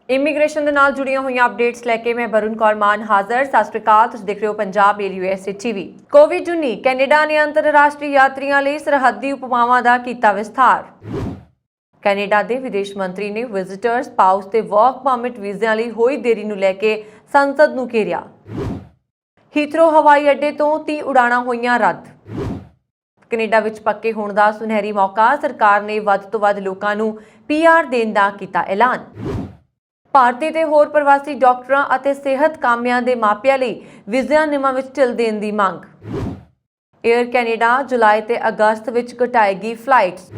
Immigration ਦੇ ਨਾਲ ਜੁੜੀਆਂ ਹੋਈਆਂ ਅਪਡੇਟਸ ਲੈ ਕੇ ਮੈਂ ਵਰੁਣ ਕੌਰ ਮਾਨ ਹਾਜ਼ਰ। ਸਤਿ ਸ਼੍ਰੀ ਅਕਾਲ, ਤੁਸੀਂ ਦੇਖ ਰਹੇ ਹੋ ਪੰਜਾਬ ਡੇਲੀ USA ਟੀਵੀ। ਕੋਵਿਡ-19 ਕੈਨੇਡਾ ਨੇ ਅੰਤਰਰਾਸ਼ਟਰੀ ਯਾਤਰੀਆਂ ਲਈ ਸਰਹੱਦੀ ਉਪਮਾਵਾਂ ਦਾ ਕੀਤਾ ਵਿਸਥਾਰ। ਕੈਨੇਡਾ ਦੇ ਵਿਦੇਸ਼ ਮੰਤਰੀ ਨੇ ਵਿਜ਼ਿਟਰ, ਸਪਾਊਸ ਤੇ ਵਰਕ ਪਰਮਿਟ ਵੀਜ਼ਿਆਂ ਲਈ ਹੋਈ ਦੇਰੀ ਨੂੰ ਲੈ ਕੇ ਸੰਸਦ ਨੂੰ ਘੇਰਿਆ। ਹੀਥਰੋ ਹਵਾਈ ਅੱਡੇ ਤੋਂ 30 ਉਡਾਣਾਂ ਹੋਈਆਂ ਰੱਦ। ਕੈਨੇਡਾ ਵਿੱਚ ਪੱਕੇ ਹੋਣ ਦਾ ਸੁਨਹਿਰੀ ਮੌਕਾ, ਸਰਕਾਰ ਨੇ ਵੱਧ ਤੋਂ ਵੱਧ ਲੋਕਾਂ ਨੂੰ PR ਦੇਣ ਦਾ ਕੀਤਾ ਐਲਾਨ। ਭਾਰਤੀ ਤੇ ਹੋਰ ਪ੍ਰਵਾਸੀ ਡਾਕਟਰਾਂ ਅਤੇ ਸਿਹਤ ਕਾਮਿਆਂ ਦੇ ਮਾਪਿਆਂ ਲਈ ਵੀਜ਼ਿਆਂ ਨਿਯਮਾਂ ਵਿੱਚ ਢਿੱਲ ਦੇਣ ਦੀ ਮੰਗ। ਏਅਰ ਕੈਨੇਡਾ ਜੁਲਾਈ ਤੇ ਅਗਸਤ ਵਿੱਚ ਘਟਾਏਗੀ ਫਲਾਈਟਸ।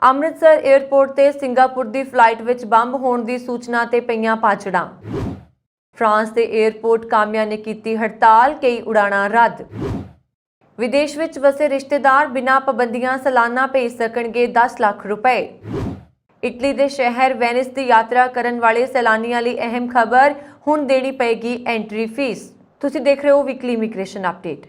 ਅੰਮ੍ਰਿਤਸਰ ਏਅਰਪੋਰਟ ਤੇ ਸਿੰਗਾਪੁਰ ਦੀ ਫਲਾਈਟ ਵਿੱਚ ਬੰਬ ਹੋਣ ਦੀ ਸੂਚਨਾ ਤੇ ਪਈਆਂ ਭਾਜੜਾਂ। ਫਰਾਂਸ ਦੇ ਏਅਰਪੋਰਟ ਕਾਮਿਆਂ ਨੇ ਕੀਤੀ ਹੜਤਾਲ, ਕਈ ਉਡਾਣਾਂ ਰੱਦ। ਵਿਦੇਸ਼ ਵਿੱਚ ਵਸੇ ਰਿਸ਼ਤੇਦਾਰ ਬਿਨਾਂ ਪਾਬੰਦੀਆਂ ਸਾਲਾਨਾ ਭੇਜ ਸਕਣਗੇ 10 ਲੱਖ ਰੁਪਏ। ਇਟਲੀ ਦੇ ਸ਼ਹਿਰ ਵੈਨਿਸ ਦੀ ਯਾਤਰਾ ਕਰਨ ਵਾਲੇ ਸੈਲਾਨੀਆਂ ਲਈ ਅਹਿਮ ਖਬਰ, ਹੁਣ ਦੇਣੀ ਪਏਗੀ ਐਂਟਰੀ ਫੀਸ। ਤੁਸੀਂ ਦੇਖ ਰਹੇ ਹੋ ਵੀਕਲੀ ਇਮੀਗ੍ਰੇਸ਼ਨ ਅਪਡੇਟ।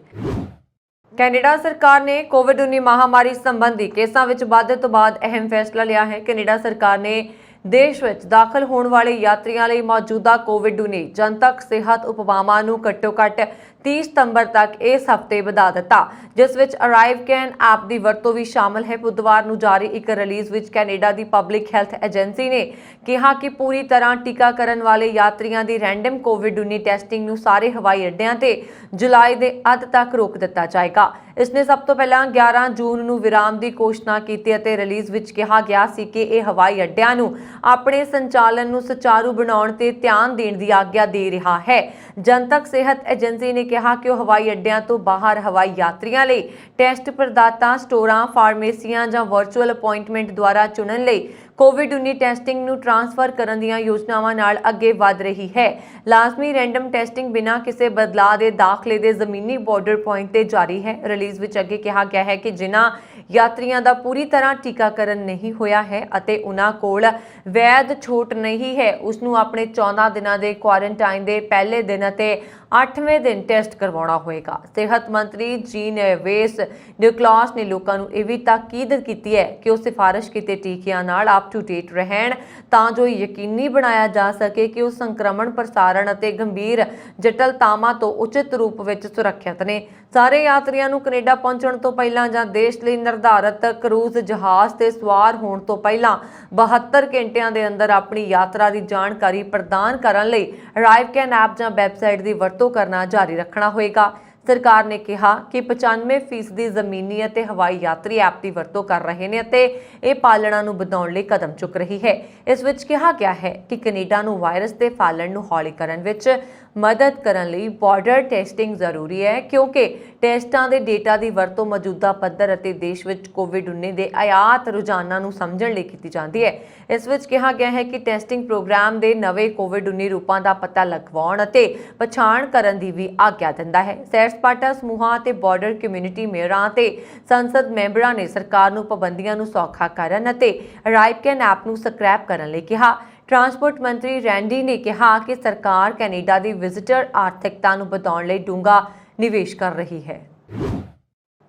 ਕੈਨੇਡਾ ਸਰਕਾਰ ਨੇ ਕੋਵਿਡ-19 ਮਹਾਮਾਰੀ ਸੰਬੰਧੀ ਕੇਸਾਂ ਵਿੱਚ ਵਾਧੇ ਤੋਂ ਬਾਅਦ ਅਹਿਮ ਫੈਸਲਾ ਲਿਆ ਹੈ। ਕੈਨੇਡਾ ਸਰਕਾਰ ਨੇ ਦੇਸ਼ ਵਿੱਚ ਦਾਖਲ ਹੋਣ ਵਾਲੇ ਯਾਤਰੀਆਂ ਲਈ ਮੌਜੂਦਾ ਕੋਵਿਡ-19 ਜਨਤਕ ਸਿਹਤ ਉਪਾਵਾਂ ਨੂੰ ਘੱਟੋ-ਘੱਟ 30 ਸਤੰਬਰ ਤੱਕ ਇਸ ਹਫ਼ਤੇ ਵਧਾ ਦਿੱਤਾ, ਜਿਸ ਵਿੱਚ ਅਰਾਈਵਕੈਨ ਐਪ ਦੀ ਵਰਤੋਂ ਵੀ ਸ਼ਾਮਲ ਹੈ। ਬੁੱਧਵਾਰ ਨੂੰ ਜਾਰੀ ਇੱਕ ਰਿਲੀਜ਼ ਵਿੱਚ ਕੈਨੇਡਾ ਦੀ ਪਬਲਿਕ ਹੈਲਥ ਏਜੰਸੀ ਨੇ ਕਿਹਾ ਕਿ ਪੂਰੀ ਤਰ੍ਹਾਂ ਟੀਕਾਕਰਨ ਵਾਲੇ ਯਾਤਰੀਆਂ ਦੀ ਰੈਂਡਮ ਕੋਵਿਡ-19 ਟੈਸਟਿੰਗ ਨੂੰ ਸਾਰੇ ਹਵਾਈ ਅੱਡਿਆਂ ਤੇ ਜੁਲਾਈ ਦੇ ਅੱਧ ਤੱਕ ਰੋਕ ਦਿੱਤਾ ਜਾਏਗਾ। ਇਸਨੇ ਸਭ ਤੋਂ ਪਹਿਲਾਂ 11 ਜੂਨ ਨੂੰ ਵਿਰਾਮ ਦੀ ਘੋਸ਼ਣਾ ਕੀਤੀ ਅਤੇ ਰਿਲੀਜ਼ ਵਿੱਚ ਕਿਹਾ ਗਿਆ ਸੀ ਕਿ ਇਹ ਹਵਾਈ ਅੱਡਿਆਂ ਨੂੰ ਆਪਣੇ ਸੰਚਾਲਨ ਨੂੰ ਸੁਚਾਰੂ ਬਣਾਉਣ ਤੇ ਧਿਆਨ ਦੇਣ ਦੀ ਆਗਿਆ ਦੇ ਰਿਹਾ ਹੈ। ਜਨਤਕ ਸਿਹਤ ਏਜੰਸੀ ਨੇ ਕਿਹਾ ਕਿ ਉਹ ਹਵਾਈ ਅੱਡਿਆਂ ਤੋਂ ਬਾਹਰ ਹਵਾਈ ਯਾਤਰੀਆਂ ਲਈ ਟੈਸਟ ਪ੍ਰਦਾਤਾ, ਸਟੋਰਾਂ, ਫਾਰਮੇਸੀਆਂ ਜਾਂ ਵਰਚੁਅਲ ਅਪਾਇੰਟਮੈਂਟ ਦੁਆਰਾ ਚੁਣਨ ਲਈ ਕੋਵਿਡ-19 ਟੈਸਟਿੰਗ ਨੂੰ ਟ੍ਰਾਂਸਫਰ ਕਰਨ ਦੀਆਂ ਯੋਜਨਾਵਾਂ ਨਾਲ ਅੱਗੇ ਵਧ ਰਹੀ ਹੈ। ਲਾਜ਼ਮੀ ਰੈਂਡਮ ਟੈਸਟਿੰਗ ਬਿਨਾਂ ਕਿਸੇ ਬਦਲਾਅ ਦੇ ਦਾਖਲੇ ਦੇ ਜ਼ਮੀਨੀ ਬਾਰਡਰ ਪੁਆਇੰਟ ਤੇ ਜਾਰੀ ਹੈ। ਰਿਲੀਜ਼ ਵਿੱਚ ਅੱਗੇ ਕਿਹਾ ਗਿਆ ਹੈ ਕਿ ਜਿਨ੍ਹਾਂ ਯਾਤਰੀਆਂ ਦਾ ਪੂਰੀ ਤਰ੍ਹਾਂ ਟੀਕਾਕਰਨ ਨਹੀਂ ਹੋਇਆ ਹੈ ਅਤੇ ਉਹਨਾਂ ਕੋਲ ਵੈਧ ਛੋਟ ਨਹੀਂ ਹੈ, ਉਸ ਨੂੰ ਆਪਣੇ 14 ਦਿਨਾਂ ਦੇ ਕੁਆਰੰਟਾਈਨ ਦੇ ਪਹਿਲੇ ਦਿਨ ਅਤੇ 8ਵੇਂ ਦਿਨ ਟੈਸਟ ਕਰਵਾਉਣਾ ਹੋਏਗਾ। ਸਿਹਤ ਮੰਤਰੀ ਜੀਨ-ਯਵੇਸ ਨਿਕੋਲਾਸ ਨੇ ਲੋਕਾਂ ਨੂੰ ਇਹ ਵੀ ਤਾਕੀਦ ਕੀਤੀ ਹੈ ਕਿ ਉਹ ਸਿਫਾਰਿਸ਼ ਕੀਤੇ ਟੀਕਿਆਂ ਨਾਲ ਅਪ ਟੂ ਡੇਟ ਰਹਿਣ ਤਾਂ ਜੋ ਯਕੀਨੀ ਬਣਾਇਆ ਜਾ ਸਕੇ ਕਿ ਉਹ ਸੰਕਰਮਣ ਪ੍ਰਸਾਰਣ ਅਤੇ ਗੰਭੀਰ ਜਟਿਲਤਾਵਾਂ ਤੋਂ ਉਚਿਤ ਰੂਪ ਵਿੱਚ ਸੁਰੱਖਿਅਤ ਨੇ। ਸਾਰੇ ਯਾਤਰੀਆਂ ਨੂੰ ਕੈਨੇਡਾ ਪਹੁੰਚਣ ਤੋਂ ਪਹਿਲਾਂ ਜਾਂ ਦੇਸ਼ ਲਈ ਨਿਰਧਾਰਤ ਕਰੂਜ਼ ਜਹਾਜ਼ ਤੇ ਸਵਾਰ ਹੋਣ ਤੋਂ ਪਹਿਲਾਂ 72 ਘੰਟਿਆਂ ਦੇ ਅੰਦਰ ਆਪਣੀ ਯਾਤਰਾ ਦੀ ਜਾਣਕਾਰੀ ਪ੍ਰਦਾਨ ਕਰਨ ਲਈ ਅਰਾਈਵਕੈਨ ਐਪ ਜਾਂ ਵੈਬਸਾਈਟ ਦੀ ਵਰਤੋਂ ਕਰਨਾ ਜਾਰੀ ਰੱਖਣਾ ਹੋਏਗਾ। ਸਰਕਾਰ ਨੇ ਕਿਹਾ ਕਿ 95% ਜ਼ਮੀਨੀ ਅਤੇ ਹਵਾਈ ਯਾਤਰੀ ਐਪ ਦੀ ਵਰਤੋਂ ਕਰ ਰਹੇ ਨੇ ਅਤੇ ਇਹ ਪਾਲਣਾ ਨੂੰ ਵਧਾਉਣ ਲਈ ਕਦਮ ਚੁੱਕ ਰਹੀ ਹੈ। ਇਸ ਵਿੱਚ ਕਿਹਾ ਗਿਆ ਹੈ ਕਿ ਕੈਨੇਡਾ ਨੂੰ ਵਾਇਰਸ ਦੇ ਫੈਲਣ ਨੂੰ ਹੌਲੀ ਕਰਨ ਵਿੱਚ ਮਦਦ ਕਰਨ ਲਈ ਬਾਰਡਰ ਟੈਸਟਿੰਗ ਜ਼ਰੂਰੀ ਹੈ, ਕਿਉਂਕਿ ਟੈਸਟਾਂ ਦੇ ਡੇਟਾ ਦੀ ਵਰਤੋਂ ਮੌਜੂਦਾ ਪੱਧਰ ਅਤੇ ਦੇਸ਼ ਵਿੱਚ ਕੋਵਿਡ-19 ਦੇ ਆਯਾਤ ਰੁਝਾਨਾਂ ਨੂੰ ਸਮਝਣ ਲਈ ਕੀਤੀ ਜਾਂਦੀ ਹੈ। ਇਸ ਵਿੱਚ ਕਿਹਾ ਗਿਆ ਹੈ ਕਿ ਟੈਸਟਿੰਗ ਪ੍ਰੋਗਰਾਮ ਦੇ ਨਵੇਂ ਕੋਵਿਡ-19 ਰੂਪਾਂ ਦਾ ਪਤਾ ਲਗਾਉਣ ਅਤੇ ਪਛਾਣ ਕਰਨ ਦੀ ਵੀ ਆਗਿਆ ਦਿੰਦਾ ਹੈ। ਸੈਰ ਸਪਾਟਾ ਸਮੂਹਾਂ ਅਤੇ ਬਾਰਡਰ ਕਮਿਊਨਿਟੀ ਮੇਅਰਾਂ ਅਤੇ ਸੰਸਦ ਮੈਂਬਰਾਂ ਨੇ ਸਰਕਾਰ ਨੂੰ ਪਾਬੰਦੀਆਂ ਨੂੰ ਸੌਖਾ ਕਰਨ ਅਤੇ ਅਰਾਈਵਕੈਨ ਐਪ ਨੂੰ ਸਕ੍ਰੈਪ ਕਰਨ ਲਈ ਕਿਹਾ। ਟਰਾਂਸਪੋਰਟ ਮੰਤਰੀ ਰੈਂਡੀ ਨੇ ਕਿਹਾ ਕਿ ਸਰਕਾਰ ਕੈਨੇਡਾ ਦੀ ਵਿਜ਼ਿਟਰ ਆਰਥਿਕਤਾ ਨੂੰ ਵਧਾਉਣ ਲਈ ਡੂੰਘਾ ਨਿਵੇਸ਼ ਕਰ ਰਹੀ ਹੈ।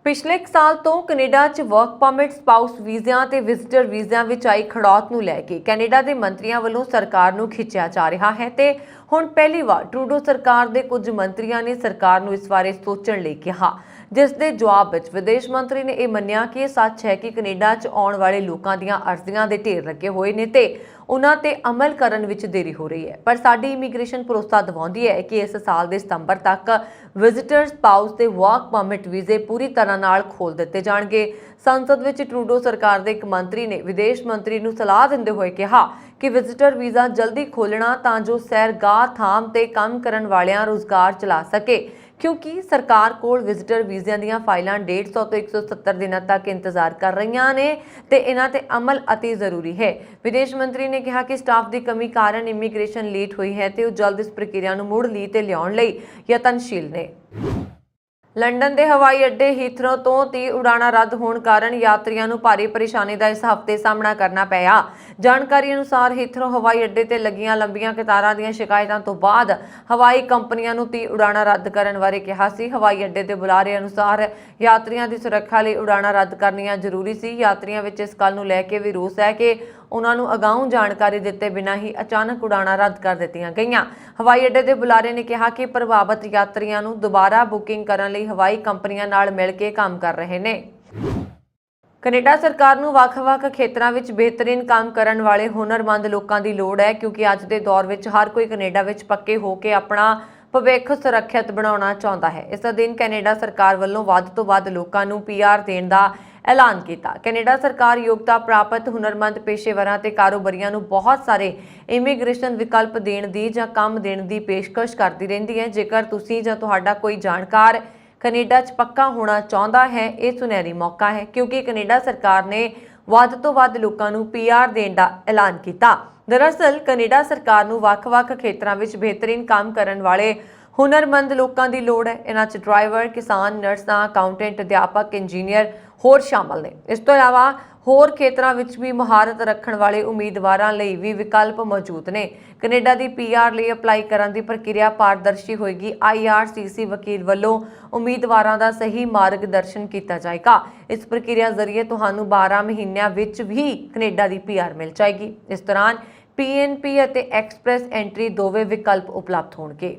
ਪਿਛਲੇ ਇੱਕ ਸਾਲ ਤੋਂ ਕੈਨੇਡਾ 'ਚ ਵਰਕ ਪਰਮਿਟ, ਸਪਾਊਸ ਵੀਜ਼ਿਆਂ ਤੇ ਵਿਜ਼ਿਟਰ ਵੀਜ਼ਿਆਂ ਵਿੱਚ ਆਈ ਖੜੌਤ ਨੂੰ ਲੈ ਕੇ ਕੈਨੇਡਾ ਦੇ ਮੰਤਰੀਆਂ ਵੱਲੋਂ ਸਰਕਾਰ ਨੂੰ ਖਿੱਚਿਆ ਜਾ ਰਿਹਾ ਹੈ ਤੇ ਹੁਣ ਪਹਿਲੀ ਵਾਰ ਟਰੂਡੋ ਸਰਕਾਰ ਦੇ ਕੁਝ ਮੰਤਰੀਆਂ ਨੇ ਸਰਕਾਰ ਨੂੰ ਇਸ ਬਾਰੇ ਸੋਚਣ ਲਈ ਕਿਹਾ, ਜਿਸ ਦੇ ਜਵਾਬ ਵਿੱਚ ਵਿਦੇਸ਼ ਮੰਤਰੀ ਨੇ ਇਹ ਮੰਨਿਆ ਕਿ ਇਹ ਸੱਚ ਹੈ ਕਿ ਕੈਨੇਡਾ 'ਚ ਆਉਣ ਵਾਲੇ ਲੋਕਾਂ ਦੀਆਂ ਅਰਜ਼ੀਆਂ ਦੇ ਢੇਰ ਲੱਗੇ ਹੋਏ ਨੇ ਤੇ ਉਹਨਾਂ ਤੇ ਅਮਲ ਕਰਨ ਵਿੱਚ ਦੇਰੀ ਹੋ ਰਹੀ ਹੈ, ਪਰ ਸਾਡੀ ਇਮੀਗ੍ਰੇਸ਼ਨ ਭਰੋਸਾ ਦਿਵਾਉਂਦੀ ਹੈ ਕਿ ਇਸ ਸਾਲ ਦੇ ਸਤੰਬਰ ਤੱਕ ਵਿਜ਼ਿਟਰ, ਸਪਾਊਸ ਤੇ ਵਰਕ ਪਰਮਿਟ ਵੀਜ਼ੇ ਪੂਰੀ ਤਰ੍ਹਾਂ ਨਾਲ ਖੋਲ੍ਹ ਦਿੱਤੇ ਜਾਣਗੇ। ਸੰਸਦ ਵਿੱਚ ਟਰੂਡੋ ਸਰਕਾਰ ਦੇ ਇੱਕ ਮੰਤਰੀ ਨੇ ਵਿਦੇਸ਼ ਮੰਤਰੀ ਨੂੰ ਸਲਾਹ ਦਿੰਦੇ ਹੋਏ ਕਿਹਾ ਕਿ ਵਿਜ਼ਿਟਰ ਵੀਜ਼ਾ ਜਲਦੀ ਖੋਲ੍ਹਣਾ ਤਾਂ ਜੋ ਸੈਰਗਾਹ ਥਾਮ ਤੇ ਕੰਮ ਕਰਨ ਵਾਲਿਆਂ ਰੁਜ਼ਗਾਰ ਚਲਾ ਸਕੇ, ਕਿਉਂਕਿ ਸਰਕਾਰ ਕੋਲ ਵਿਜ਼ਿਟਰ ਵੀਜ਼ਿਆਂ ਦੀਆਂ ਫਾਈਲਾਂ 150 ਤੋਂ 170 ਦਿਨਾਂ ਤੱਕ ਇੰਤਜ਼ਾਰ ਕਰ ਰਹੀਆਂ ਨੇ ਤੇ ਇਹਨਾਂ ਤੇ ਅਮਲ ਅਤੀ ਜ਼ਰੂਰੀ ਹੈ। ਵਿਦੇਸ਼ ਮੰਤਰੀ ਨੇ ਕਿਹਾ ਕਿ ਸਟਾਫ ਦੀ ਕਮੀ ਕਾਰਨ ਇਮੀਗ੍ਰੇਸ਼ਨ ਲੇਟ ਹੋਈ ਹੈ ਤੇ ਉਹ ਜਲਦ ਇਸ ਪ੍ਰਕਿਰਿਆ ਨੂੰ ਮੁੜ ਲਈ ਤੇ ਲਿਆਉਣ ਲਈ ਯਤਨਸ਼ੀਲ ਨੇ। ਲੰਡਨ ਦੇ ਹਵਾਈ ਅੱਡੇ ਹੀਥਰੋ ਤੋਂ 30 ਉਡਾਣਾਂ ਰੱਦ ਹੋਣ ਕਾਰਨ ਯਾਤਰੀਆਂ ਨੂੰ ਭਾਰੀ ਪਰੇਸ਼ਾਨੀ ਦਾ ਇਸ ਹਫ਼ਤੇ ਸਾਹਮਣਾ ਕਰਨਾ ਪਿਆ। ਜਾਣਕਾਰੀ ਅਨੁਸਾਰ ਹੀਥਰੋ ਹਵਾਈ ਅੱਡੇ ਤੇ ਲੱਗੀਆਂ ਲੰਬੀਆਂ ਕਤਾਰਾਂ ਦੀਆਂ ਸ਼ਿਕਾਇਤਾਂ ਤੋਂ ਬਾਅਦ ਹਵਾਈ ਕੰਪਨੀਆਂ ਨੂੰ 30 ਉਡਾਣਾਂ ਰੱਦ ਕਰਨ ਬਾਰੇ ਕਿਹਾ ਸੀ। ਹਵਾਈ ਅੱਡੇ ਦੇ ਬੁਲਾਰੇ ਅਨੁਸਾਰ ਯਾਤਰੀਆਂ ਦੀ ਸੁਰੱਖਿਆ ਲਈ ਉਡਾਣਾਂ ਰੱਦ ਕਰਨੀਆਂ ਜ਼ਰੂਰੀ ਸੀ। ਯਾਤਰੀਆਂ ਵਿੱਚ ਇਸ ਗੱਲ ਨੂੰ ਲੈ ਕੇ ਵੀ ਰੋਸ ਹੈ ਕਿ ਉਹਨਾਂ ਨੂੰ ਅਗਾਊਂ ਜਾਣਕਾਰੀ ਦਿੱਤੇ ਬਿਨਾਂ ਹੀ ਅਚਾਨਕ ਉਡਾਣਾਂ ਰੱਦ ਕਰ ਦਿੱਤੀਆਂ ਗਈਆਂ। ਹਵਾਈ ਅੱਡੇ ਦੇ ਬੁਲਾਰੇ ਨੇ ਕਿਹਾ ਕਿ ਪ੍ਰਭਾਵਿਤ ਯਾਤਰੀਆਂ ਨੂੰ ਦੁਬਾਰਾ ਬੁਕਿੰਗ ਕਰਨ ਲਈ ਹਵਾਈ ਕੰਪਨੀਆਂ ਨਾਲ ਮਿਲ ਕੇ ਕੰਮ ਕਰ ਰਹੇ ਨੇ। ਕੈਨੇਡਾ ਸਰਕਾਰ ਨੂੰ ਵੱਖ-ਵੱਖ ਖੇਤਰਾਂ ਵਿੱਚ ਬਿਹਤਰੀਨ ਕੰਮ ਕਰਨ ਵਾਲੇ ਹੁਨਰਮੰਦ ਲੋਕਾਂ ਦੀ ਲੋੜ ਹੈ, ਕਿਉਂਕਿ ਅੱਜ ਦੇ ਦੌਰ ਵਿੱਚ ਹਰ ਕੋਈ ਕੈਨੇਡਾ ਵਿੱਚ ਪੱਕੇ ਹੋ ਕੇ ਆਪਣਾ ਭਵਿੱਖ ਸੁਰੱਖਿਅਤ ਬਣਾਉਣਾ ਚਾਹੁੰਦਾ ਹੈ। ਇਸ ਦਿਨ ਕੈਨੇਡਾ ਸਰਕਾਰ ਵੱਲੋਂ ਵੱਧ ਤੋਂ ਵੱਧ ਲੋਕਾਂ ਨੂੰ PR ਦੇਣ ਦਾ ਐਲਾਨ ਕੀਤਾ। ਕੈਨੇਡਾ ਸਰਕਾਰ ਯੋਗਤਾ ਪ੍ਰਾਪਤ ਹੁਨਰਮੰਦ ਪੇਸ਼ੇਵਰਾਂ ਤੇ ਕਾਰੋਬਾਰੀਆਂ ਨੂੰ ਬਹੁਤ ਸਾਰੇ ਇਮੀਗ੍ਰੇਸ਼ਨ ਵਿਕਲਪ ਦੇਣ ਦੀ ਜਾਂ ਕੰਮ ਦੇਣ ਦੀ ਪੇਸ਼ਕਸ਼ ਕਰਦੀ ਰਹਿੰਦੀ ਹੈ। ਜੇਕਰ ਤੁਸੀਂ ਜਾਂ ਤੁਹਾਡਾ ਕੋਈ ਜਾਣਕਾਰ ਕੈਨੇਡਾ 'ਚ ਪੱਕਾ ਹੋਣਾ ਚਾਹੁੰਦਾ ਹੈ, ਇਹ ਸੁਨਹਿਰੀ ਮੌਕਾ ਹੈ, ਕਿਉਂਕਿ ਕੈਨੇਡਾ ਸਰਕਾਰ ਨੇ ਵੱਧ ਤੋਂ ਵੱਧ ਲੋਕਾਂ ਨੂੰ PR ਦੇਣ ਦਾ ਐਲਾਨ ਕੀਤਾ। ਦਰਅਸਲ ਕੈਨੇਡਾ ਸਰਕਾਰ ਨੂੰ ਵੱਖ-ਵੱਖ ਖੇਤਰਾਂ ਵਿੱਚ ਬਿਹਤਰੀਨ ਕੰਮ ਕਰਨ ਵਾਲੇ ਹੁਨਰਮੰਦ ਲੋਕਾਂ ਦੀ ਲੋੜ ਹੈ। ਇਹਨਾਂ 'ਚ ਡਰਾਈਵਰ, ਕਿਸਾਨ, ਨਰਸਾਂ, ਅਕਾਊਂਟੈਂਟ, ਅਧਿਆਪਕ, ਇੰਜੀਨੀਅਰ ਹੋਰ ਸ਼ਾਮਲ ਨੇ। ਇਸ ਤੋਂ ਇਲਾਵਾ ਹੋਰ ਖੇਤਰਾਂ ਵਿੱਚ ਵੀ ਮੁਹਾਰਤ ਰੱਖਣ ਵਾਲੇ ਉਮੀਦਵਾਰਾਂ ਲਈ ਵੀ ਵਿਕਲਪ ਮੌਜੂਦ ਨੇ। ਕੈਨੇਡਾ ਦੀ PR ਲਈ ਅਪਲਾਈ ਕਰਨ ਦੀ ਪ੍ਰਕਿਰਿਆ ਪਾਰਦਰਸ਼ੀ ਹੋਏਗੀ। IRCC ਵਕੀਲ ਵੱਲੋਂ ਉਮੀਦਵਾਰਾਂ ਦਾ ਸਹੀ ਮਾਰਗਦਰਸ਼ਨ ਕੀਤਾ ਜਾਏਗਾ। ਇਸ ਪ੍ਰਕਿਰਿਆ ਜ਼ਰੀਏ ਤੁਹਾਨੂੰ 12 ਮਹੀਨਿਆਂ ਵਿੱਚ ਵੀ ਕੈਨੇਡਾ ਦੀ PR ਮਿਲ ਜਾਏਗੀ। ਇਸ ਦੌਰਾਨ PNP ਅਤੇ ਐਕਸਪ੍ਰੈਸ ਐਂਟਰੀ ਦੋਵੇਂ ਵਿਕਲਪ ਉਪਲਬਧ ਹੋਣਗੇ।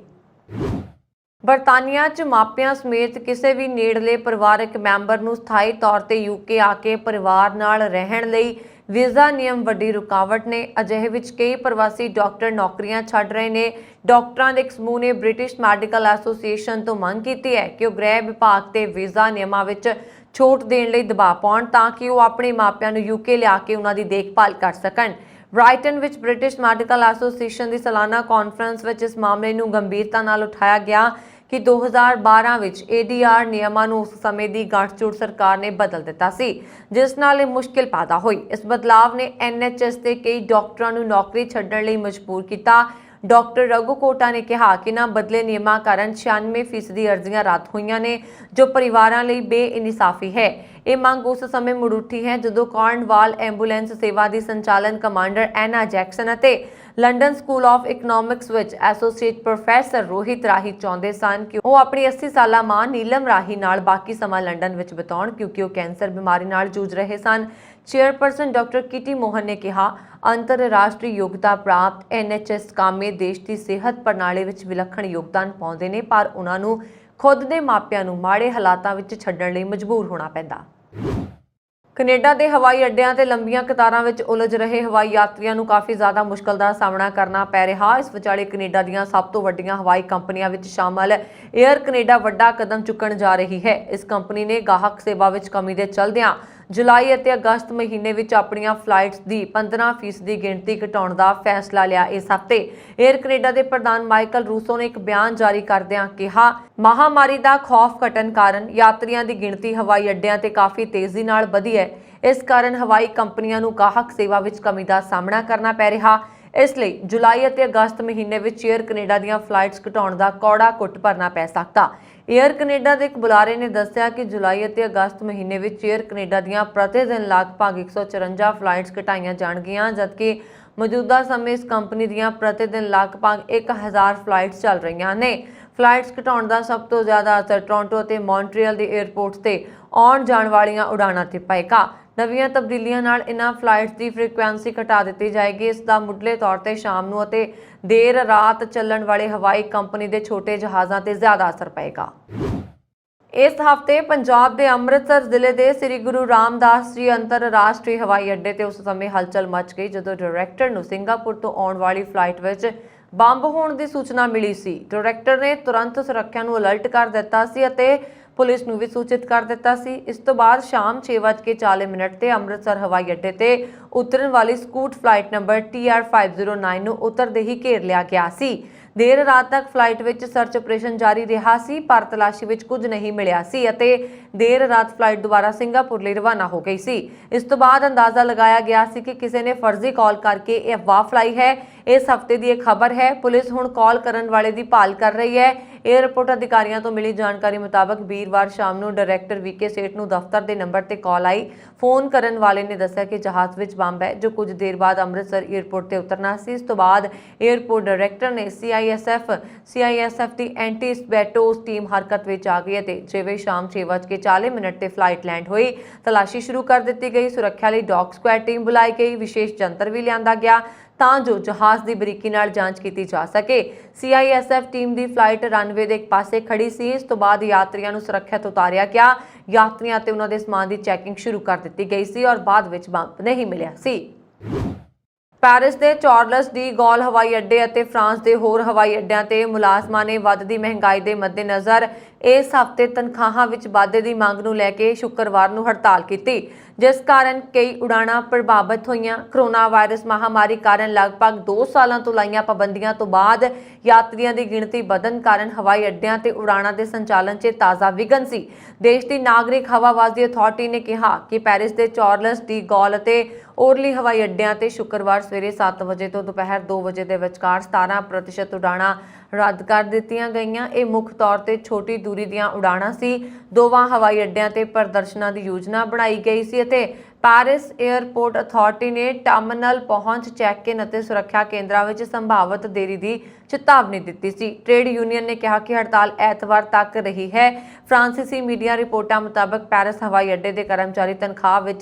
ਬਰਤਾਨੀਆ 'ਚ ਮਾਪਿਆਂ ਸਮੇਤ ਕਿਸੇ ਵੀ ਨੇੜਲੇ ਪਰਿਵਾਰਕ ਮੈਂਬਰ ਨੂੰ ਸਥਾਈ ਤੌਰ ਤੇ UK ਆ ਕੇ ਪਰਿਵਾਰ ਨਾਲ ਰਹਿਣ ਲਈ ਵੀਜ਼ਾ ਨਿਯਮ ਵੱਡੀ ਰੁਕਾਵਟ ਨੇ। ਅਜਿਹੇ ਵਿੱਚ ਕਈ ਪ੍ਰਵਾਸੀ ਡਾਕਟਰ ਨੌਕਰੀਆਂ ਛੱਡ ਰਹੇ ਨੇ। ਡਾਕਟਰਾਂ ਦੇ ਇੱਕ ਸਮੂਹ ਨੇ ਬ੍ਰਿਟਿਸ਼ ਮੈਡੀਕਲ ਐਸੋਸੀਏਸ਼ਨ ਤੋਂ ਮੰਗ ਕੀਤੀ ਹੈ ਕਿ ਉਹ ਗ੍ਰਹਿ ਵਿਭਾਗ ਤੇ ਵੀਜ਼ਾ ਨਿਯਮਾਂ ਵਿੱਚ ਛੋਟ ਦੇਣ ਲਈ ਦਬਾਅ ਪਾਉਣ, ਤਾਂ ਕਿ ਉਹ ਆਪਣੇ ਮਾਪਿਆਂ ਨੂੰ UK ਲਿਆ ਕੇ ਉਹਨਾਂ ਦੀ ਦੇਖਭਾਲ ਕਰ ਸਕਣ। ਬ੍ਰਾਈਟਨ ਵਿੱਚ ਬ੍ਰਿਟਿਸ਼ ਮੈਡੀਕਲ ਐਸੋਸੀਏਸ਼ਨ ਦੀ ਸਾਲਾਨਾ ਕਾਨਫਰੰਸ ਵਿੱਚ ਇਸ ਮਾਮਲੇ ਨੂੰ ਗੰਭੀਰਤਾ ਨਾਲ ਉਠਾਇਆ ਗਿਆ ਕਿ 2012 ਵਿੱਚ ADR ਨਿਯਮਾਂ ਨੂੰ ਉਸ ਸਮੇਂ ਦੀ ਗੱਠਜੋੜ ਸਰਕਾਰ ਨੇ ਬਦਲ ਦਿੱਤਾ ਸੀ, ਜਿਸ ਨਾਲ ਇਹ ਮੁਸ਼ਕਿਲ ਪੈਦਾ ਹੋਈ। ਇਸ ਬਦਲਾਵ ਨੇ NHS ਦੇ ਕਈ ਡਾਕਟਰਾਂ ਨੂੰ ਨੌਕਰੀ ਛੱਡਣ ਲਈ ਮਜਬੂਰ ਕੀਤਾ। ਡਾਕਟਰ ਰਘੂ ਕੋਟਾ ਨੇ ਕਿਹਾ ਕਿ ਨਾ ਬਦਲੇ ਨਿਯਮਾਂ ਕਾਰਨ 96% ਅਰਜ਼ੀਆਂ ਰੱਦ ਹੋਈਆਂ ਨੇ, ਜੋ ਪਰਿਵਾਰਾਂ ਲਈ ਬੇਇਨਸਾਫੀ ਹੈ। ਇਹ ਮੰਗ ਉਸ ਸਮੇਂ ਮੁੜ ਉੱਠੀ ਹੈ ਜਦੋਂ ਕਾਰਨਵਾਲ ਐਂਬੂਲੈਂਸ ਸੇਵਾ ਦੀ ਸੰਚਾਲਨ ਕਮਾਂਡਰ ਐਨਾ ਜੈਕਸਨ ਅਤੇ ਲੰਡਨ ਸਕੂਲ ਆਫ ਇਕਨੋਮਿਕਸ ਵਿੱਚ ਐਸੋਸੀਏਟ ਪ੍ਰੋਫੈਸਰ ਰੋਹਿਤ ਰਾਹੀ ਚਾਹੁੰਦੇ ਸਨ ਕਿ ਉਹ ਆਪਣੀ 80 ਸਾਲਾ ਮਾਂ ਨੀਲਮ ਰਾਹੀ ਨਾਲ ਬਾਕੀ ਸਮਾਂ ਲੰਡਨ ਵਿੱਚ ਬਿਤਾਉਣ, ਕਿਉਂਕਿ ਉਹ ਕੈਂਸਰ ਬਿਮਾਰੀ ਨਾਲ ਜੂਝ ਰਹੇ ਸਨ। ਚੇਅਰਪਰਸਨ ਡਾਕਟਰ ਕਿਟੀ ਮੋਹਨ ਨੇ ਕਿਹਾ, ਅੰਤਰਰਾਸ਼ਟਰੀ ਯੋਗਤਾ ਪ੍ਰਾਪਤ NHS ਕਾਮੇ ਦੇਸ਼ ਦੀ ਸਿਹਤ ਪ੍ਰਣਾਲੀ ਵਿੱਚ ਵਿਲੱਖਣ ਯੋਗਦਾਨ ਪਾਉਂਦੇ ਨੇ, ਪਰ ਉਹਨਾਂ ਨੂੰ ਖੁਦ ਦੇ ਮਾਪਿਆਂ ਨੂੰ ਮਾੜੇ ਹਾਲਾਤਾਂ ਵਿੱਚ ਛੱਡਣ ਲਈ ਮਜਬੂਰ ਹੋਣਾ ਪੈਂਦਾ। ਕੈਨੇਡਾ ਦੇ ਹਵਾਈ ਅੱਡਿਆਂ ਤੇ ਲੰਬੀਆਂ ਕਤਾਰਾਂ ਵਿੱਚ ਉਲਝ ਰਹੇ ਹਵਾਈ ਯਾਤਰੀਆਂ ਨੂੰ ਕਾਫੀ ਜ਼ਿਆਦਾ ਮੁਸ਼ਕਲ ਦਾ ਸਾਹਮਣਾ ਕਰਨਾ ਪੈ ਰਿਹਾ। ਇਸ ਵਿਚਾਲੇ ਕੈਨੇਡਾ ਦੀਆਂ ਸਭ ਤੋਂ ਵੱਡੀਆਂ ਹਵਾਈ ਕੰਪਨੀਆਂ ਵਿੱਚ ਸ਼ਾਮਲ ਏਅਰ ਕੈਨੇਡਾ ਵੱਡਾ ਕਦਮ ਚੁੱਕਣ ਜਾ ਰਹੀ ਹੈ। ਇਸ ਕੰਪਨੀ ਨੇ ਗਾਹਕ ਸੇਵਾ ਵਿੱਚ ਕਮੀ ਦੇ ਚਲਦਿਆਂ ਜੁਲਾਈ ਅਤੇ ਅਗਸਤ ਮਹੀਨੇ ਵਿੱਚ ਆਪਣੀਆਂ ਫਲਾਈਟਸ ਦੀ 15% ਦੀ ਗਿਣਤੀ ਘਟਾਉਣ ਦਾ ਫੈਸਲਾ ਲਿਆ। ਇਸ ਹਫ਼ਤੇ ਏਅਰ ਕੈਨੇਡਾ ਦੇ ਪ੍ਰਧਾਨ ਮਾਈਕਲ ਰੂਸੋ ਨੇ ਇੱਕ ਬਿਆਨ ਜਾਰੀ ਕਰਦਿਆਂ ਕਿਹਾ, ਮਹਾਮਾਰੀ ਦਾ ਖੌਫ ਘਟਣ ਕਾਰਨ ਯਾਤਰੀਆਂ ਦੀ ਗਿਣਤੀ ਹਵਾਈ ਅੱਡਿਆਂ ਤੇ ਕਾਫੀ ਤੇਜ਼ੀ ਨਾਲ ਵਧੀ ਹੈ। ਇਸ ਕਾਰਨ ਹਵਾਈ ਕੰਪਨੀਆਂ ਨੂੰ ਗਾਹਕ ਸੇਵਾ ਵਿੱਚ ਕਮੀ ਦਾ ਸਾਹਮਣਾ ਕਰਨਾ ਪੈ ਰਿਹਾ। ਇਸ ਲਈ ਜੁਲਾਈ ਅਤੇ ਅਗਸਤ ਮਹੀਨੇ ਵਿੱਚ ਏਅਰ ਕੈਨੇਡਾ ਦੀਆਂ ਫਲਾਈਟਸ ਘਟਾਉਣ ਦਾ ਕੌੜਾ ਘੁੱਟ ਭਰਨਾ ਪੈ ਸਕਦਾ। ਏਅਰ ਕੈਨੇਡਾ ਦੇ ਇੱਕ ਬੁਲਾਰੇ ਨੇ ਦੱਸਿਆ ਕਿ ਜੁਲਾਈ ਅਤੇ ਅਗਸਤ ਮਹੀਨੇ ਵਿੱਚ ਏਅਰ ਕੈਨੇਡਾ ਦੀਆਂ ਪ੍ਰਤੀ ਦਿਨ ਲਗਭਗ 154 ਫਲਾਈਟਸ ਘਟਾਈਆਂ ਜਾਣਗੀਆਂ, ਜਦਕਿ ਮੌਜੂਦਾ ਸਮੇਂ ਇਸ ਕੰਪਨੀ ਦੀਆਂ ਪ੍ਰਤੀ ਦਿਨ ਲਗਭਗ 1000 ਫਲਾਈਟਸ ਚੱਲ ਰਹੀਆਂ ਨੇ। ਫਲਾਈਟਸ ਘਟਾਉਣ ਦਾ ਸਭ ਤੋਂ ਜ਼ਿਆਦਾ ਅਸਰ ਟੋਰਾਂਟੋ ਅਤੇ ਮੌਂਟਰੀਅਲ ਦੇ 에ਅਰਪੋਰਟਸ ਤੇ ਆਉਣ ਜਾਣ ਵਾਲੀਆਂ ਉਡਾਣਾਂ ਤੇ ਪਏਗਾ। ਨਵੀਆਂ ਤਬਦੀਲੀਆਂ ਨਾਲ ਇਨ੍ਹਾਂ ਫਲਾਈਟਸ ਦੀ ਫ੍ਰੀਕੁਐਂਸੀ ਘਟਾ ਦਿੱਤੀ ਜਾਏਗੀ। ਇਸ ਦਾ ਮੁੱਢਲੇ ਤੌਰ ਤੇ ਸ਼ਾਮ ਨੂੰ ਅਤੇ ਦੇਰ ਰਾਤ ਚੱਲਣ ਵਾਲੇ ਹਵਾਈ ਕੰਪਨੀ ਦੇ ਛੋਟੇ ਜਹਾਜ਼ਾਂ ਤੇ ਜ਼ਿਆਦਾ ਅਸਰ ਪਏਗਾ। ਇਸ ਹਫ਼ਤੇ ਪੰਜਾਬ ਦੇ ਅੰਮ੍ਰਿਤਸਰ ਜ਼ਿਲ੍ਹੇ ਦੇ ਸ੍ਰੀ ਗੁਰੂ ਰਾਮਦਾਸ ਜੀ ਅੰਤਰਰਾਸ਼ਟਰੀ ਹਵਾਈ ਅੱਡੇ ਤੇ ਉਸ ਸਮੇਂ ਹਲਚਲ ਮਚ ਗਈ ਜਦੋਂ ਡਾਇਰੈਕਟਰ ਨੂੰ ਸਿੰਗਾਪੁਰ ਤੋਂ ਆਉਣ ਵਾਲੀ ਫਲਾਈਟ ਵਿੱਚ ਬੰਬ ਹੋਣ ਦੀ ਸੂਚਨਾ ਮਿਲੀ ਸੀ। ਡਾਇਰੈਕਟਰ ਨੇ ਤੁਰੰਤ ਸੁਰੱਖਿਆ ਨੂੰ ਅਲਰਟ ਕਰ ਦਿੱਤਾ ਸੀ ਅਤੇ ਪੁਲਿਸ ਨੂੰ ਵੀ ਸੂਚਿਤ ਕਰ ਦਿੱਤਾ ਸੀ। ਇਸ ਤੋਂ ਬਾਅਦ ਸ਼ਾਮ 6:40 ਤੇ ਅੰਮ੍ਰਿਤਸਰ ਹਵਾਈ ਅੱਡੇ ਤੇ ਉਤਰਨ ਵਾਲੀ ਸਕੂਟ ਫਲਾਈਟ ਨੰਬਰ TR509 ਨੂੰ ਉਤਰਦੇ ਹੀ ਘੇਰ ਲਿਆ ਗਿਆ ਸੀ। ਦੇਰ ਰਾਤ ਤੱਕ ਫਲਾਈਟ ਵਿੱਚ ਸਰਚ ਆਪਰੇਸ਼ਨ ਜਾਰੀ ਰਿਹਾ ਸੀ, ਪਰ ਤਲਾਸ਼ੀ ਵਿੱਚ ਕੁਝ ਨਹੀਂ ਮਿਲਿਆ ਸੀ ਅਤੇ ਦੇਰ ਰਾਤ ਫਲਾਈਟ ਦੁਬਾਰਾ ਸਿੰਗਾਪੁਰ ਲਈ ਰਵਾਨਾ ਹੋ ਗਈ ਸੀ। ਇਸ ਤੋਂ ਬਾਅਦ ਅੰਦਾਜ਼ਾ ਲਗਾਇਆ ਗਿਆ ਸੀ ਕਿ ਕਿਸੇ ਨੇ ਫਰਜ਼ੀ ਕਾਲ ਕਰਕੇ ਇਹ ਅਫਵਾਹ ਫੈਲਾਈ ਹੈ। इस हफ्ते की एक खबर है। पुलिस हुण कॉल करन वाले की भाल कर रही है। एयरपोर्ट अधिकारियों तो मिली जानकारी मुताबक वीरवार शाम को डायरैक्टर वीके सेठ नूं दफ्तर के नंबर ते कॉल आई। फोन करन वाले ने दस्सिया कि जहाज़ विच बंब है जो कुछ देर बाद अमृतसर एयरपोर्ट ते उतरना सी। इस तो बाद एयरपोर्ट डायरैक्टर ने सीआईएसएफ की एंटी स्बैटोस टीम हरकत विच आ गई ते जिवें शाम 6:40 ते फ्लाइट लैंड हुई, तलाशी शुरू कर दी गई। सुरक्षा लई डॉग स्क्वाड टीम बुलाई गई, विशेष जंतर भी लिआंदा गया तां जो जहाज़ की बरीकी नाल जांच की जा सके। सीआईएसएफ टीम की फ्लाइट रनवे के एक पासे खड़ी सी। इस तो बाद यात्रियों को सुरक्षित उतारिया गया। यात्रियों ते उन्हां दे समान की चैकिंग शुरू कर दी गई सी और बाद विच बंब नहीं मिलिया सी। ਪੈਰਿਸ ਦੇ ਚਾਰਲਸ ਡੀ ਗੌਲ ਹਵਾਈ ਅੱਡੇ ਅਤੇ ਫਰਾਂਸ ਦੇ ਹੋਰ ਹਵਾਈ ਅੱਡਿਆਂ ਤੇ ਮੁਲਾਜ਼ਮਾਂ ਨੇ ਵੱਧਦੀ ਮਹਿੰਗਾਈ ਦੇ ਮੱਦੇਨਜ਼ਰ ਇਸ ਹਫ਼ਤੇ ਤਨਖਾਹਾਂ ਵਿੱਚ ਵਾਧੇ ਦੀ ਮੰਗ ਨੂੰ ਲੈ ਕੇ ਸ਼ੁੱਕਰਵਾਰ ਨੂੰ ਹੜਤਾਲ ਕੀਤੀ, जिस कारण कई उड़ाणां प्रभावित हुई। कोरोना वायरस महामारी कारण लगभग 2 सालों तो लाइया पाबंदियां तो बाद यात्रियों की गिणती बढ़न कारण हवाई अड्डियां ते उड़ाणां दे संचालन 'च ताज़ा विघन सी। देश की नागरिक हवाबाजी अथॉरिटी ने कहा कि पैरिस के चार्लस डी गॉल ते ओरली हवाई अड्डियां ते शुक्रवार सवेरे 7 बजे तो दोपहर 2 बजे के विचकार 17% उड़ाणां रद्द कर दित्तियां गईयां। ये मुख तौर पर छोटी दूरी दीआं उड़ाणां सी। दोवां हवाई अड्डियां ते प्रदर्शनां की योजना बनाई गई सी। पैरिस एयरपोर्ट अथॉरिटी ने टर्मिनल पहुंच चैक-इन और सुरक्षा केंद्रों में संभावित देरी की चेतावनी दी सी। ट्रेड यूनियन ने कहा कि हड़ताल ऐतवार तक रही है। फ्रांसीसी मीडिया रिपोर्टों मुताबक पैरिस हवाई अड्डे के कर्मचारी तनख्वाह में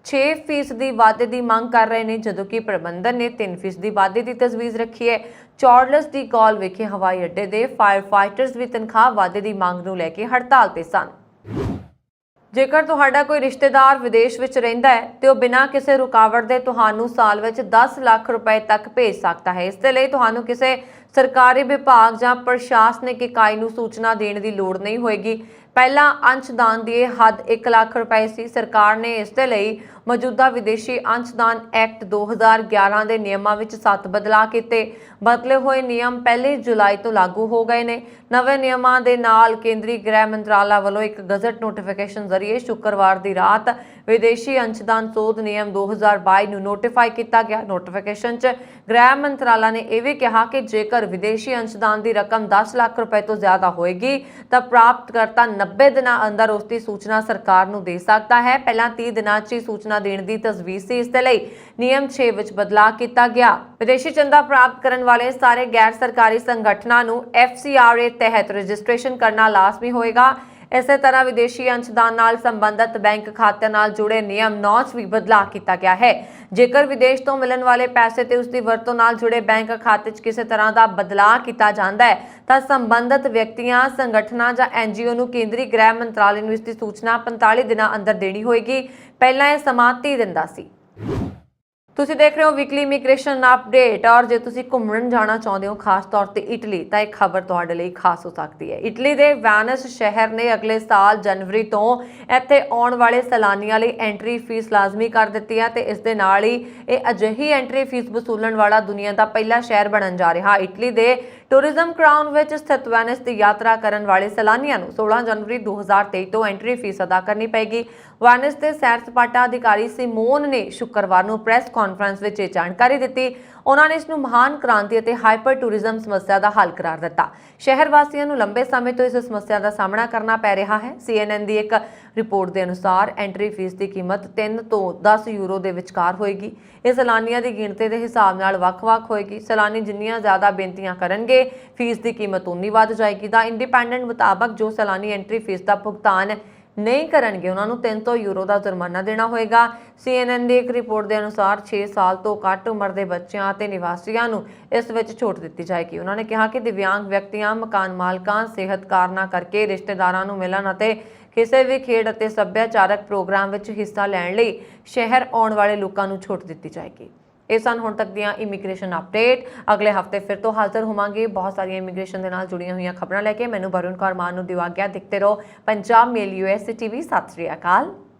6% वाधे की मांग कर रहे हैं, जबकि कि प्रबंधन ने 3% वाधे की तजवीज़ रखी है। चार्लस डी गॉल विखे हवाई अड्डे के फायर फाइटर्स भी तनख्वाह वाधे की मांग को लैके हड़ताल पर सन। जेकर तुहाडा कोई रिश्तेदार विदेश विच रहिंदा है तो बिना किसी रुकावट के तुहानू साल विच 10 लाख रुपए तक भेज सकता है। इस दे लई तुहानू किसी सरकारी विभाग या प्रशासनिक इकाई नू सूचना देने की लोड़ नहीं होएगी। पहला अंशदान की हद 1 लाख रुपए सी। सरकार ने इस दे लई मौजूदा विदेशी अंशदान एक्ट 2011 के नियमों में 7 बदलाव किए। बदले हुए नियम 1 जुलाई तो लागू हो गए ने। नवे नियमों के नाल केंद्रीय गृह मंत्रालय वालों एक गजट नोटिफिकेशन जरिए शुक्रवार की रात विदेशी अंशदान सोध नियम 2022 नूं नोटिफाई किया गया। नोटिफिकेशन च गृह मंत्रालय ने यह भी कहा कि जेकर विदेशी अंशदान की रकम 10 लाख रुपए तो ज्यादा होएगी तो प्राप्तकर्ता 90 दिनों अंदर उसकी सूचना सरकार नूं दे सकता है। पहला 30 दिनों च सूचना देने की तजवीज़ सी। इस दे लई नियम 6 विच बदलाव किया गया। विदेशी चंदा प्राप्त करने वाले सारे गैर सरकारी संगठनों नूं FCRA तहत रजिस्ट्रेशन करना लाजमी होएगा। इस तरह विदेशी अंशदान नाल संबंधित बैंक खाते नाल जुड़े नियम 9 च भी बदलाव किया गया है। जेकर विदेश तो मिलने वाले पैसे ते उसकी वरतों नाल जुड़े बैंक खाते च किसी तरह का बदलाव किया जाता है तो संबंधित व्यक्तियों, संगठनों या NGO नूं केंद्रीय गृह मंत्रालय नूं इसकी सूचना 45 दिनों अंदर देनी होएगी। पहला यह समा 30 दिन दा सी। तुसीं देख रहे हो वीकली इमीग्रेशन अपडेट। और जे तुसीं घूमण जाना चाहते हो खास तौर पर इटली, तो एक खबर तुहाडे लई खास हो सकती है। इटली के वेनिस शहर ने अगले साल जनवरी तो इत्थे आउण वाले सैलानियों लई एंट्री फीस लाजमी कर दी है। तो इस दे नाल ही यह अजिही एंट्री फीस वसूलण वाला दुनिया का पहला शहर बनन जा रहा। इटली के टूरिज्म क्राउन विच स्थित वेनिस की यात्रा करने वाले सैलानियों को 16 जनवरी 2023 तो एंट्री फीस अदा करनी पेगी। वेनिस के सैर सपाटा अधिकारी सिमोन ने शुक्रवार को प्रेस कॉन्फ्रेंस में यह जानकारी दी। उन्होंने इसनूं महान क्रांति और हाइपर टूरिज्म समस्या का हल करार दिता। शहर वासियों को लंबे समय तो इस समस्या का सामना करना पै रहा है। CNN की एक रिपोर्ट के अनुसार एंट्री फीस की कीमत 3 तो 10 यूरो के विचकार होएगी। यह सैलानियों की गिणती के हिसाब नाल वख-वख होएगी। सैलानी जिन्नियां ज़्यादा बेनतियां करनगे फीस की कीमत उन्नी वध जाएगी। द इंडिपेंडेंट मुताबक जो सैलानी एंट्री फीस का भुगतान नहीं करनगे उन्होंने 300 यूरो का जुर्माना देना होएगा। CNN की एक रिपोर्ट के अनुसार 6 साल तो घट उम्र के बच्चों और निवासियों को इस विच छूट दी जाएगी। उन्होंने कहा कि दिव्यांग व्यक्तियों, मकान मालकां, सेहत कारणों करके रिश्तेदारों को मिलन और किसी भी खेड और सभ्याचारक प्रोग्राम में हिस्सा लैण लई शहर आउण वाले लोगों को छूट दी जाएगी। ये सन हुण तक दियां इमीग्रेशन अपडेट। अगले हफ्ते फिर तो हाजिर होवांगे बहुत सारी इमीग्रेशन के नाल जुड़ियां हुई खबरां लैके। मैनूं वरुण कौर मान नूं दिओ आग्या। देखते रहो पंजाब मेल USA TV। सत श्री अकाल।